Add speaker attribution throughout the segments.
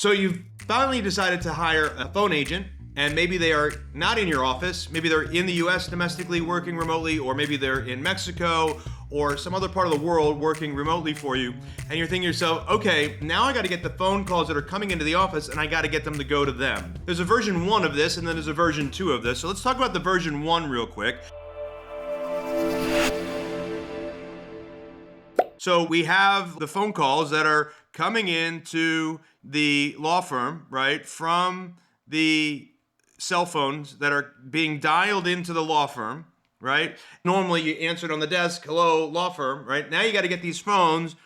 Speaker 1: So you've finally decided to hire a phone agent, and maybe they are not in your office. Maybe they're in the US domestically working remotely, or maybe they're in Mexico or some other part of the world working remotely for you. And you're thinking to yourself, okay, now I got to get the phone calls that are coming into the office and I got to get them to go to them. There's a version 1 of this and then there's a version 2 of this. So let's talk about the version 1 real quick. So we have the phone calls that are coming into the law firm, right, from the cell phones that are being dialed into the law firm, right? Normally you answer it on the desk, hello, law firm, right? Now you got to get these phones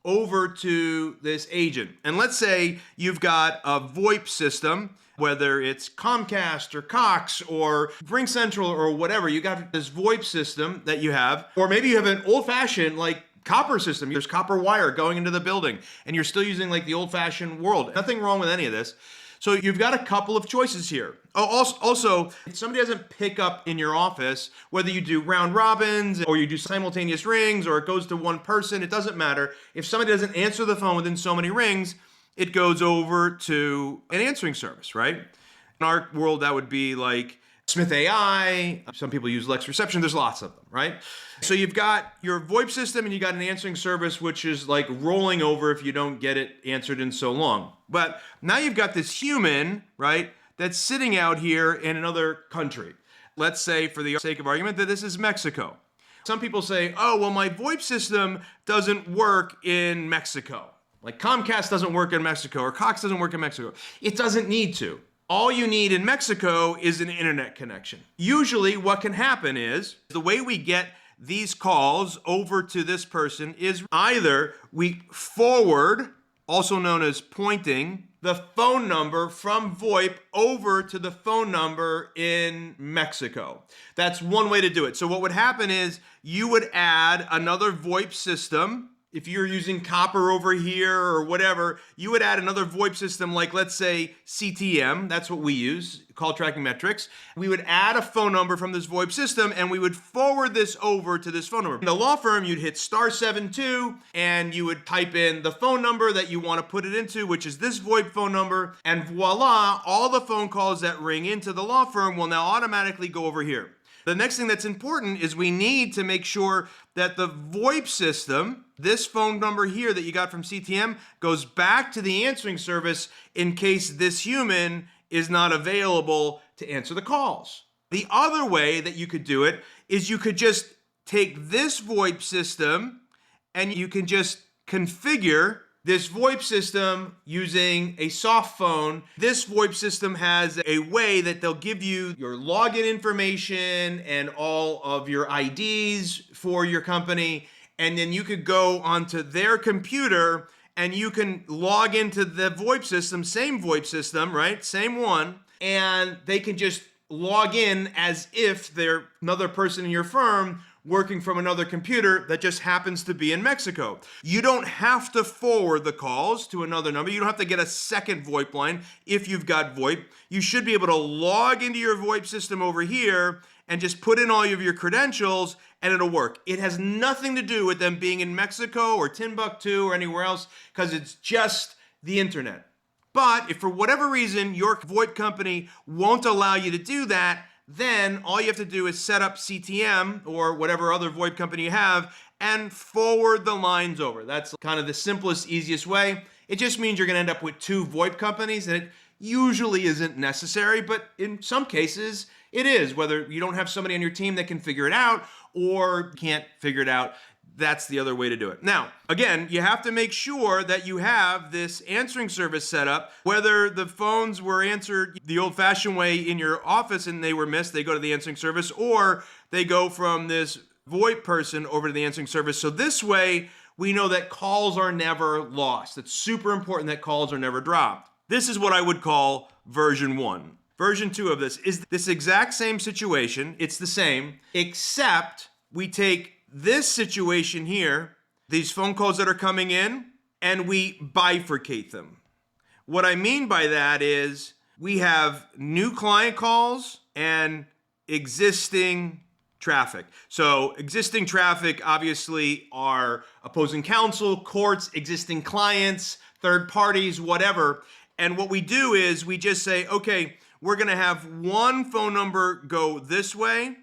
Speaker 1: over to this agent. And let's say you've got a VoIP system, whether it's Comcast or Cox or RingCentral or whatever, you got this VoIP system that you have, or maybe you have an old-fashioned like copper system. There's copper wire going into the building and you're still using like the old-fashioned world. Nothing wrong with any of this. So you've got a couple of choices here. Also, if somebody doesn't pick up in your office, whether you do round robins or you do simultaneous rings or it goes to one person, it doesn't matter. If somebody doesn't answer the phone within so many rings, it goes over to an answering service, right? In our world, that would be like Smith AI. Some people use Lex Reception. There's lots of them, right? So you've got your VoIP system and you got an answering service, which is like rolling over if you don't get it answered in so long. But now you've got this human, right, that's sitting out here in another country. Let's say, for the sake of argument, that this is Mexico. Some people say, oh, well, my VoIP system doesn't work in Mexico. Like Comcast doesn't work in Mexico or Cox doesn't work in Mexico. It doesn't need to. All you need in Mexico is an internet connection. Usually what can happen is the way we get these calls over to this person is either we forward, also known as pointing, the phone number from VoIP over to the phone number in Mexico. That's one way to do it. So what would happen is you would add another VoIP system. If you're using copper over here or whatever, you would add another VoIP system like, let's say, CTM. That's what we use, call tracking metrics. We would add a phone number from this VoIP system and we would forward this over to this phone number. In the law firm, you'd hit *72 and you would type in the phone number that you want to put it into, which is this VoIP phone number. And voila, all the phone calls that ring into the law firm will now automatically go over here. The next thing that's important is we need to make sure that the VoIP system, this phone number here that you got from CTM, goes back to the answering service in case this human is not available to answer the calls. The other way that you could do it is you could just take this VoIP system and you can just configure this VoIP system using a soft phone. This VoIP system has a way that they'll give you your login information and all of your IDs for your company. And then you could go onto their computer and you can log into the VoIP system, same VoIP system, right? Same one. And they can just log in as if they're another person in your firm working from another computer that just happens to be in Mexico. You don't have to forward the calls to another number. You don't have to get a second VoIP line if you've got VoIP. You should be able to log into your VoIP system over here and just put in all of your credentials and it'll work. It has nothing to do with them being in Mexico or Timbuktu or anywhere else because it's just the internet. But if for whatever reason your VoIP company won't allow you to do that, then all you have to do is set up CTM or whatever other VoIP company you have and forward the lines over. That's kind of the simplest, easiest way. It just means you're going to end up with 2 VoIP companies, and it usually isn't necessary, but in some cases it is, whether you don't have somebody on your team that can figure it out or can't figure it out. That's the other way to do it. Now, again, you have to make sure that you have this answering service set up. Whether the phones were answered the old-fashioned way in your office and they were missed, they go to the answering service, or they go from this VoIP person over to the answering service. So this way, we know that calls are never lost. It's super important that calls are never dropped. This is what I would call version 1. Version 2 of this is this exact same situation. It's the same, except we take this situation here, these phone calls that are coming in, and we bifurcate them. What I mean by that is we have new client calls and existing traffic. So existing traffic obviously are opposing counsel, courts, existing clients, third parties, whatever. And what we do is we just say, okay, we're going to have one phone number go this way,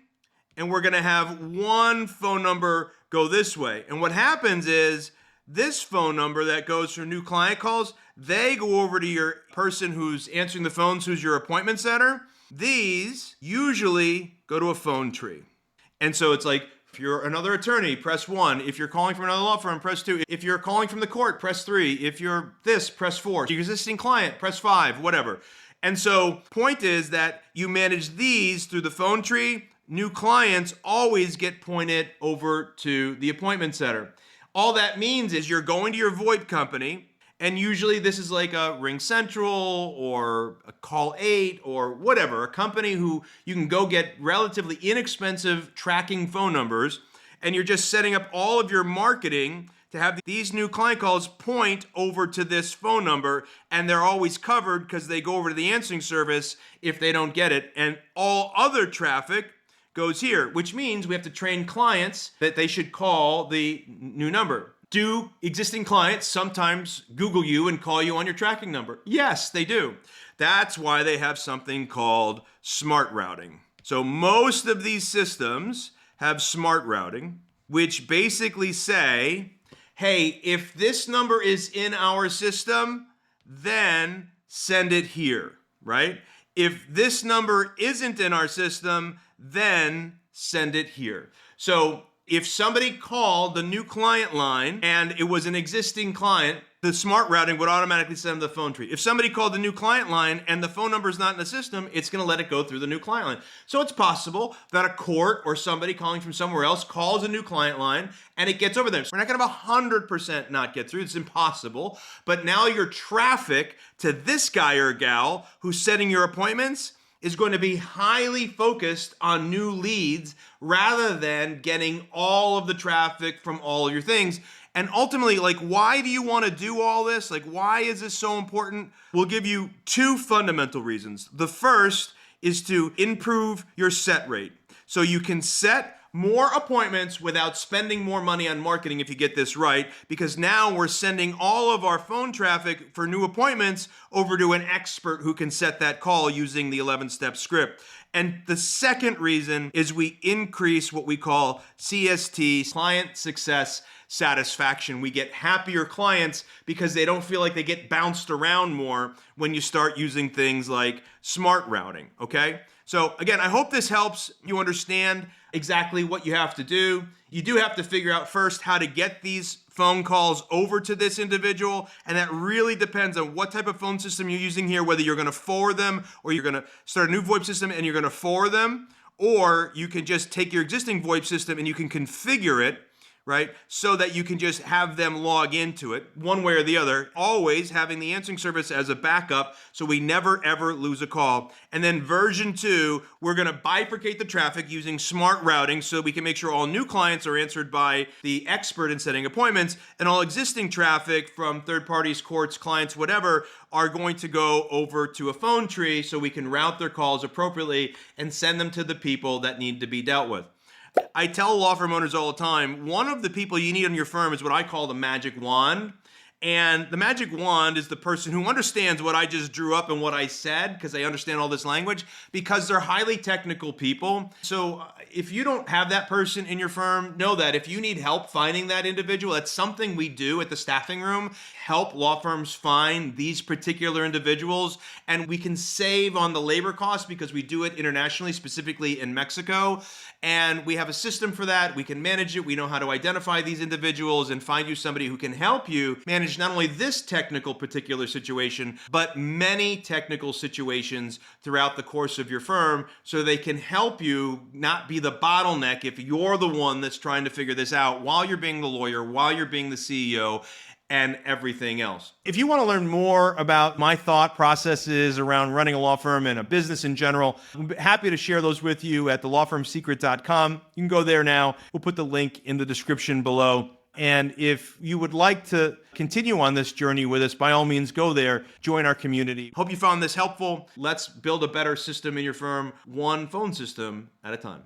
Speaker 1: and we're going to have one phone number go this way. And what happens is this phone number that goes for new client calls, they go over to your person who's answering the phones, who's your appointment setter. These usually go to a phone tree. And so it's like, if you're another attorney, press 1. If you're calling from another law firm, press 2. If you're calling from the court, press 3. If you're this, press 4. Your existing client, press 5, whatever. And so point is that you manage these through the phone tree. New clients always get pointed over to the appointment setter. All that means is you're going to your VoIP company, and usually this is like a Ring Central or a Call 8 or whatever, a company who you can go get relatively inexpensive tracking phone numbers, and you're just setting up all of your marketing to have these new client calls point over to this phone number, and they're always covered because they go over to the answering service if they don't get it, and all other traffic goes here, which means we have to train clients that they should call the new number. Do existing clients sometimes Google you and call you on your tracking number? Yes, they do. That's why they have something called smart routing. So most of these systems have smart routing, which basically say, hey, if this number is in our system, then send it here, right? If this number isn't in our system, then send it here. So if somebody called the new client line and it was an existing client, the smart routing would automatically send them the phone tree. If somebody called the new client line and the phone number is not in the system, it's going to let it go through the new client line. So it's possible that a court or somebody calling from somewhere else calls a new client line and it gets over there. So we're not going to have 100% not get through. It's impossible. But now your traffic to this guy or gal who's setting your appointments is going to be highly focused on new leads rather than getting all of the traffic from all of your things. And ultimately, like, why do you want to do all this? Like, why is this so important? We'll give you 2 fundamental reasons. The first is to improve your set rate. So you can set more appointments without spending more money on marketing if you get this right, because now we're sending all of our phone traffic for new appointments over to an expert who can set that call using the 11-step script. And the second reason is we increase what we call CST, client success satisfaction. We get happier clients because they don't feel like they get bounced around more when you start using things like smart routing, okay? So again, I hope this helps you understand exactly what you have to do. You do have to figure out first how to get these phone calls over to this individual, and that really depends on what type of phone system you're using here, whether you're going to forward them or you're going to start a new VoIP system and you're going to forward them, or you can just take your existing VoIP system and you can configure it, right? So that you can just have them log into it one way or the other, always having the answering service as a backup so we never ever lose a call. And then version 2, we're going to bifurcate the traffic using smart routing so we can make sure all new clients are answered by the expert in setting appointments, and all existing traffic from third parties, courts, clients, whatever, are going to go over to a phone tree so we can route their calls appropriately and send them to the people that need to be dealt with. I tell law firm owners all the time, one of the people you need on your firm is what I call the magic wand. And the magic wand is the person who understands what I just drew up and what I said, because they understand all this language, because they're highly technical people. So if you don't have that person in your firm, know that if you need help finding that individual, that's something we do at the staffing room, help law firms find these particular individuals. And we can save on the labor costs because we do it internationally, specifically in Mexico. And we have a system for that. We can manage it. We know how to identify these individuals and find you somebody who can help you manage not only this technical particular situation, but many technical situations throughout the course of your firm, so they can help you not be the bottleneck if you're the one that's trying to figure this out while you're being the lawyer, while you're being the CEO, and everything else. If you want to learn more about my thought processes around running a law firm and a business in general, I'm happy to share those with you at thelawfirmsecret.com. You can go there now. We'll put the link in the description below. And if you would like to continue on this journey with us, by all means, go there, join our community. Hope you found this helpful. Let's build a better system in your firm, one phone system at a time.